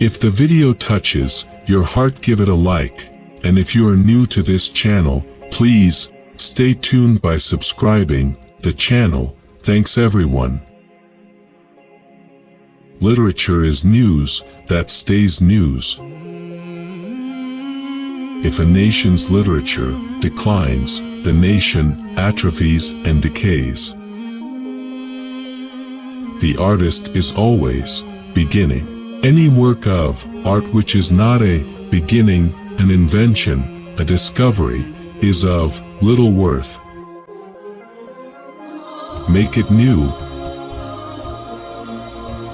If the video touches your heart, give it a like, and if you are new to this channel, please stay tuned by subscribing the channel. Thanks everyone. Literature is news that stays news. If a nation's literature declines, the nation atrophies and decays. The artist is always beginning. Any work of art which is not a beginning, an invention, a discovery, is of little worth. Make it new.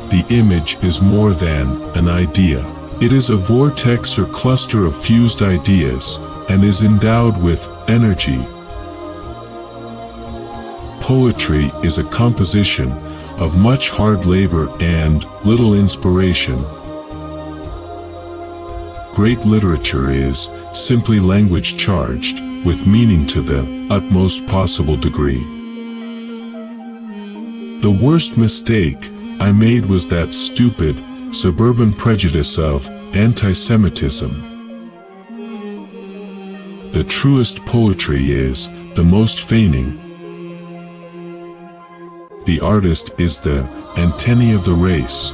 The image is more than an idea. It is a vortex or cluster of fused ideas, and is endowed with energy. Poetry is a composition of much hard labor and little inspiration. Great literature is simply language charged with meaning to the utmost possible degree. The worst mistake I made was that stupid, suburban prejudice of anti-Semitism. The truest poetry is the most feigning. The artist is the antennae of the race.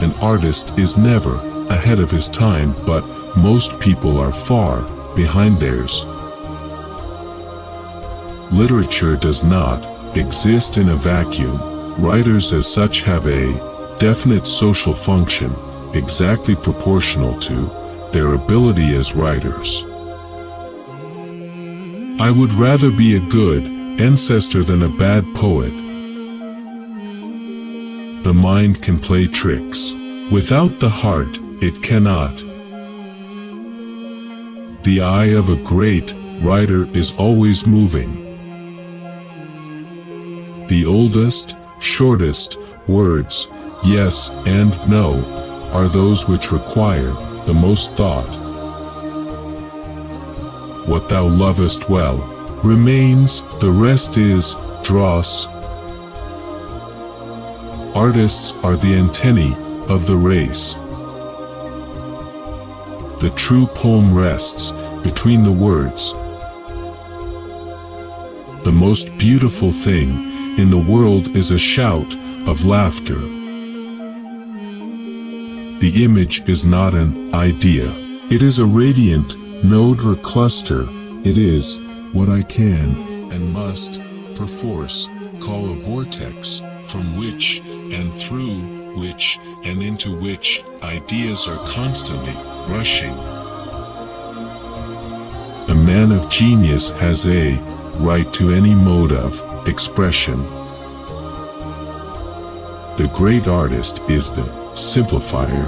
An artist is never ahead of his time, but most people are far behind theirs. Literature does not exist in a vacuum. Writers as such have a definite social function, exactly proportional to their ability as writers. I would rather be a good ancestor than a bad poet. The mind can play tricks. Without the heart, it cannot. The eye of a great writer is always moving. The oldest, shortest words, yes and no, are those which require the most thought. What thou lovest well remains, the rest is dross. Artists are the antennae of the race. The true poem rests between the words. The most beautiful thing in the world is a shout of laughter. The image is not an idea. It is a radiant node or cluster. It is what I can and must, perforce, call a vortex, from which and through which and into which ideas are constantly rushing. A man of genius has a right to any mode of expression. The great artist is the simplifier.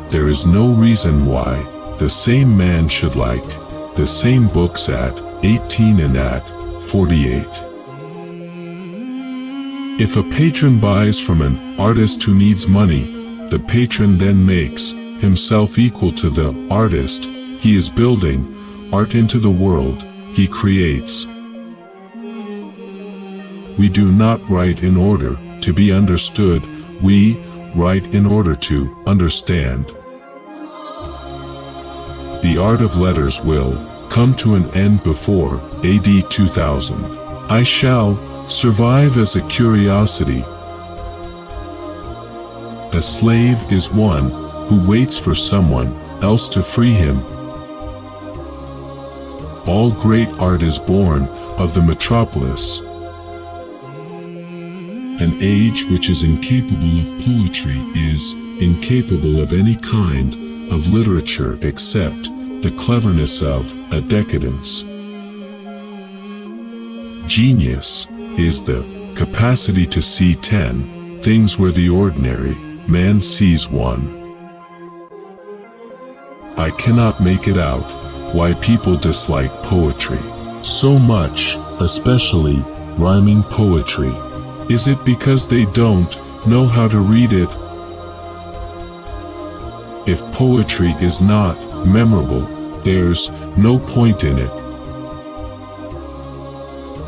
There is no reason why the same man should like the same books at 18 and at 48. If a patron buys from an artist who needs money, the patron then makes himself equal to the artist. He is building art into the world he creates. We do not write in order to be understood, we write in order to understand. The art of letters will come to an end before AD 2000. I shall survive as a curiosity. A slave is one who waits for someone else to free him. All great art is born of the metropolis. An age which is incapable of poetry is incapable of any kind of literature except the cleverness of a decadence. Genius is the capacity to see 10 things where the ordinary man sees one. I cannot make it out why people dislike poetry so much, especially rhyming poetry. Is it because they don't know how to read it? If poetry is not memorable, there's no point in it.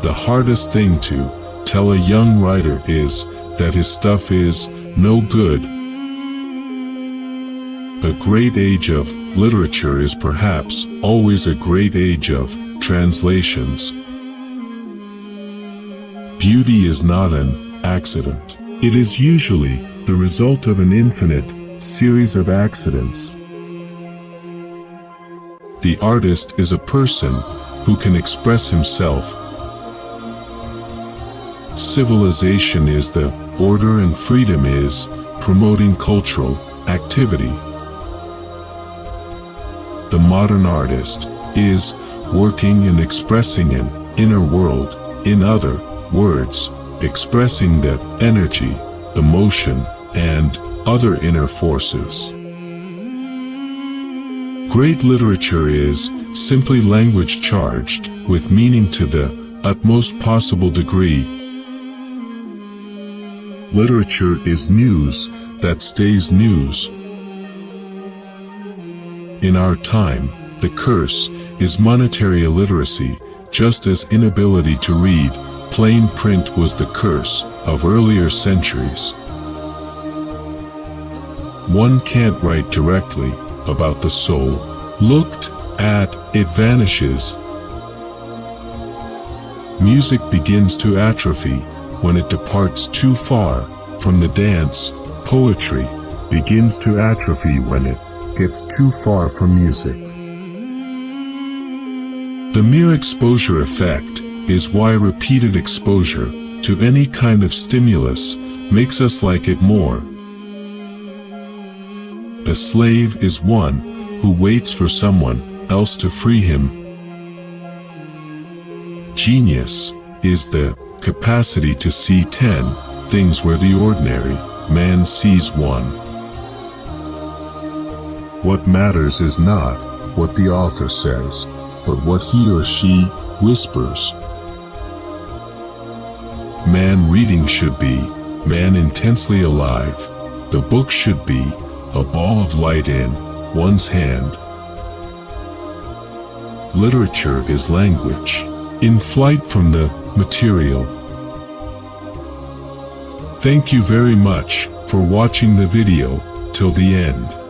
The hardest thing to tell a young writer is that his stuff is no good. A great age of literature is perhaps always a great age of translations. Beauty is not an accident. It is usually the result of an infinite series of accidents. The artist is a person who can express himself. Civilization is the order and freedom is promoting cultural activity. The modern artist is working and expressing an inner world, in other words, expressing the energy, the motion, and other inner forces. Great literature is simply language charged with meaning to the utmost possible degree. Literature is news that stays news. In our time, the curse is monetary illiteracy, just as inability to read plain print was the curse of earlier centuries. One can't write directly about the soul. Looked at, it vanishes. Music begins to atrophy when it departs too far from the dance. Poetry begins to atrophy when it gets too far from music. The mere exposure effect is why repeated exposure to any kind of stimulus makes us like it more. A slave is one who waits for someone else to free him. Genius is the capacity to see 10 things where the ordinary man sees one. What matters is not what the author says, but what he or she whispers. Man reading should be man intensely alive. The book should be a ball of light in one's hand. Literature is language, in flight from the material. Thank you very much for watching the video till the end.